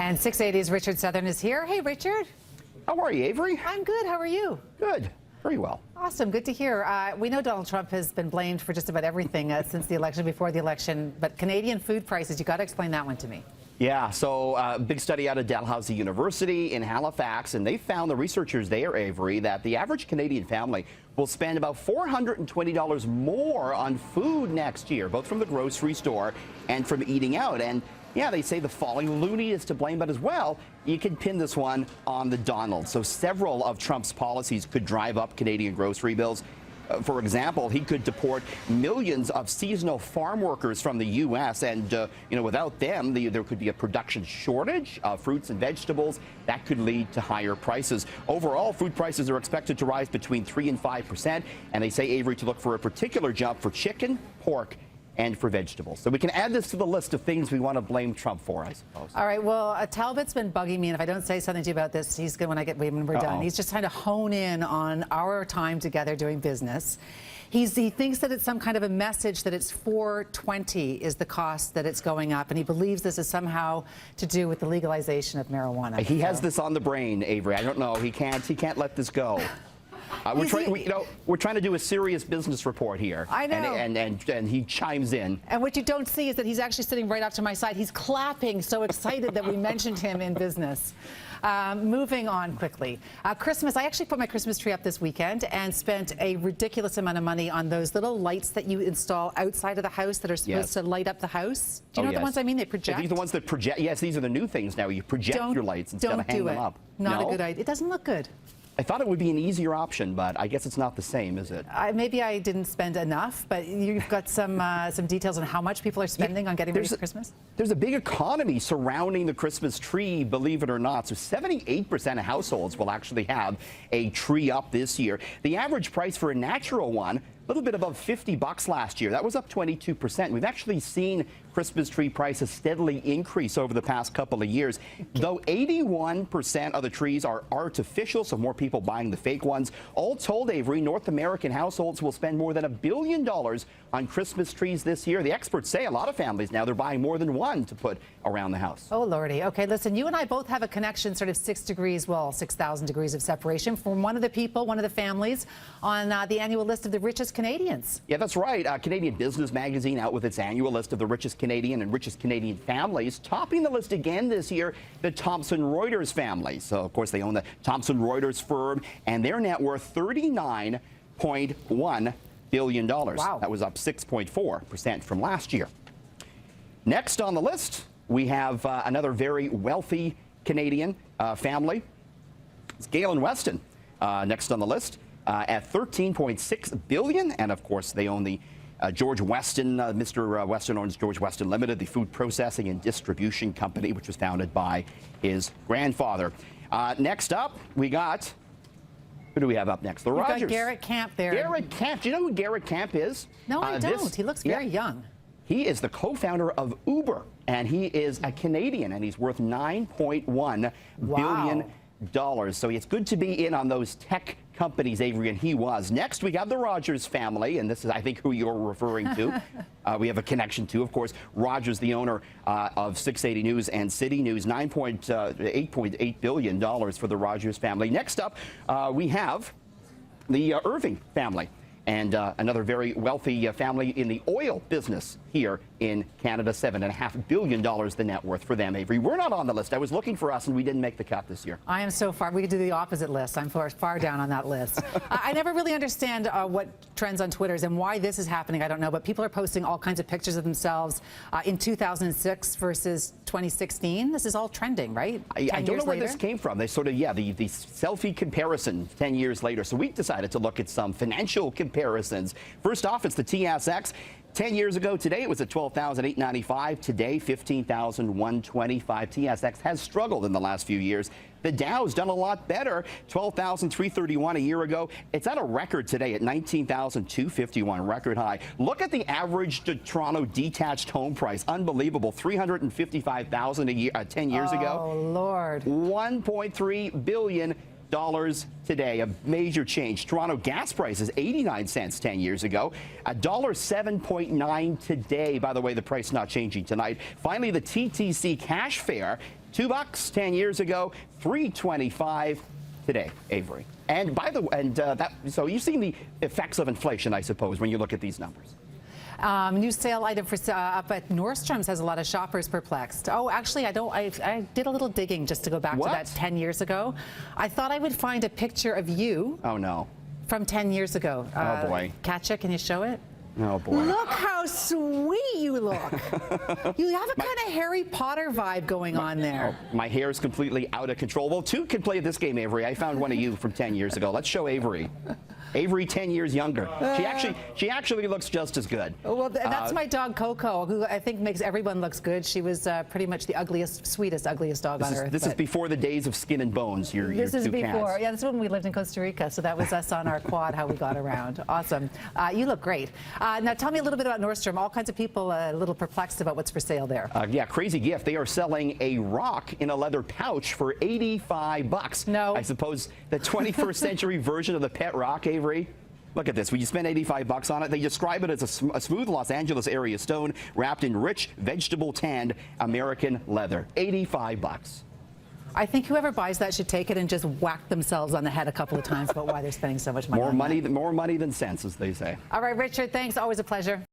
And 680's Richard Southern is here. Hey, Richard. How are you, Avery? I'm good. How are you? Good. Very well. Awesome. Good to hear. We know Donald Trump has been blamed for just about everything since the election, before the election, but Canadian food prices, you got to explain that one to me. Yeah, so big study out of Dalhousie University in Halifax, and they found, the researchers there, Avery, that the average Canadian family will spend about $420 more on food next year, both from the grocery store and from eating out. And yeah, they say the falling loonie is to blame, but as well, you can pin this one on the Donald. So several of Trump's policies could drive up Canadian grocery bills. For example, he could deport millions of seasonal farm workers from the U.S. and, without them, there could be a production shortage of fruits and vegetables. That could lead to higher prices. Overall, food prices are expected to rise between 3% and 5%, and they say, Avery, to look for a particular jump for chicken, pork, and for vegetables. So we can add this to the list of things we want to blame Trump for, I suppose. All right. Well, Talbot's been bugging me, and if I don't say something to you about this, he's good when we're done. He's just trying to hone in on our time together doing business. He thinks that it's some kind of a message that it's $4.20 is the cost that it's going up, and he believes this is somehow to do with the legalization of marijuana. He has this on the brain, Avery. I don't know. He can't let this go. We're trying to do a serious business report here. I know. And he chimes in. And what you don't see is that he's actually sitting right off to my side. He's clapping, so excited that we mentioned him in business. Moving on quickly. Christmas, I actually put my Christmas tree up this weekend and spent a ridiculous amount of money on those little lights that you install outside of the house that are supposed to light up the house. Do you know what the ones I mean? They project. These are the ones that project. Yes, these are the new things now. You project your lights instead of hanging them up. Not a good idea. It doesn't look good. I thought it would be an easier option, but I guess it's not the same, is it? Maybe I didn't spend enough, but you've got some details on how much people are spending on getting ready for Christmas? There's a big economy surrounding the Christmas tree, believe it or not. So 78% of households will actually have a tree up this year. The average price for a natural one, a little bit above $50 last year. That was up 22%. We've actually seen Christmas tree prices steadily increase over the past couple of years. Though 81% of the trees are artificial, so more people buying the fake ones. All told, Avery, North American households will spend more than $1 billion on Christmas trees this year. The experts say a lot of families now, they're buying more than one to put around the house. Oh, Lordy. Okay, listen, you and I both have a connection, sort of 6,000 degrees of separation from one of the people, one of the families on the annual list of the richest Canadians. Yeah, that's right. Canadian Business Magazine out with its annual list of the richest Canadian and richest Canadian families. Topping the list again this year, the Thomson Reuters family. So, of course, they own the Thomson Reuters firm, and their net worth $39.1 billion. Wow. That was up 6.4% from last year. Next on the list, we have another very wealthy Canadian family. It's Gale and Weston next on the list at $13.6 billion. And, of course, they own the George Weston. Mr. Weston owns George Weston Limited, the food processing and distribution company, which was founded by his grandfather. Next up, we got, who do we have up next? The Rogers. Got Garrett Camp there. Garrett Camp. Do you know who Garrett Camp is? No, I don't. He looks very young. He is the co-founder of Uber, and he is a Canadian, and he's worth $9.1 billion. So it's good to be in on those tech companies, Avery, and he was. Next, we got the Rogers family, and this is, I think, who you're referring to. We have a connection to, of course, Rogers, the owner of 680 News and City News, $8.8 billion for the Rogers family. Next up, we have the Irving family, and another very wealthy family in the oil business here in Canada, $7.5 billion the net worth for them, Avery. We're not on the list. I was looking for us, and we didn't make the cut this year. I am so far. We could do the opposite list. I'm far down on that list. I never really understand what trends on Twitter is and why this is happening. I don't know, but people are posting all kinds of pictures of themselves in 2006 versus 2016. This is all trending, right? I don't know where this came from. They sort of, the selfie comparison 10 years later. So we decided to look at some financial comparisons. First off, it's the TSX. 10 years ago today, it was at $12,895. Today, $15,125. TSX has struggled in the last few years. The Dow's done a lot better, $12,331 a year ago. It's at a record today at $19,251, record high. Look at the average Toronto detached home price. Unbelievable, $355,000 a year 10 years ago. Oh, Lord. $1.3 billion today, a major change. Toronto gas prices 89 cents 10 years ago, $7.9 today. By the way, the price not changing tonight. Finally, the TTC cash fare $2 10 years ago, $3.25 today, Avery. And by the way, so you've seen the effects of inflation, I suppose, when you look at these numbers. New sale item for up at Nordstrom's has a lot of shoppers perplexed. Oh, actually, I did a little digging just to go back to that 10 years ago. I thought I would find a picture of you. Oh, no. From 10 years ago. Oh, boy. Katja, can you show it? Oh, boy. Look how sweet you look. You have a kind of Harry Potter vibe going on there. Oh, my hair is completely out of control. Well, two can play this game, Avery. I found one of you from 10 years ago. Let's show Avery. Avery, 10 years younger. She actually looks just as good. Well, that's my dog Coco, who I think makes everyone looks good. She was pretty much the ugliest, ugliest dog on earth. This is before the days of Skin and Bones. This is before. Yeah, this is when we lived in Costa Rica. So that was us on our quad, how we got around. Awesome. You look great. Now tell me a little bit about Nordstrom. All kinds of people a little perplexed about what's for sale there. Yeah, crazy gift. They are selling a rock in a leather pouch for $85. No. I suppose the 21st century version of the pet rock, Avery. Look at this. When you spend $85 on it, they describe it as a smooth Los Angeles area stone wrapped in rich, vegetable tanned American leather. $85. I think whoever buys that should take it and just whack themselves on the head a couple of times about why they're spending so much money. More money than sense, as they say. All right, Richard, thanks. Always a pleasure.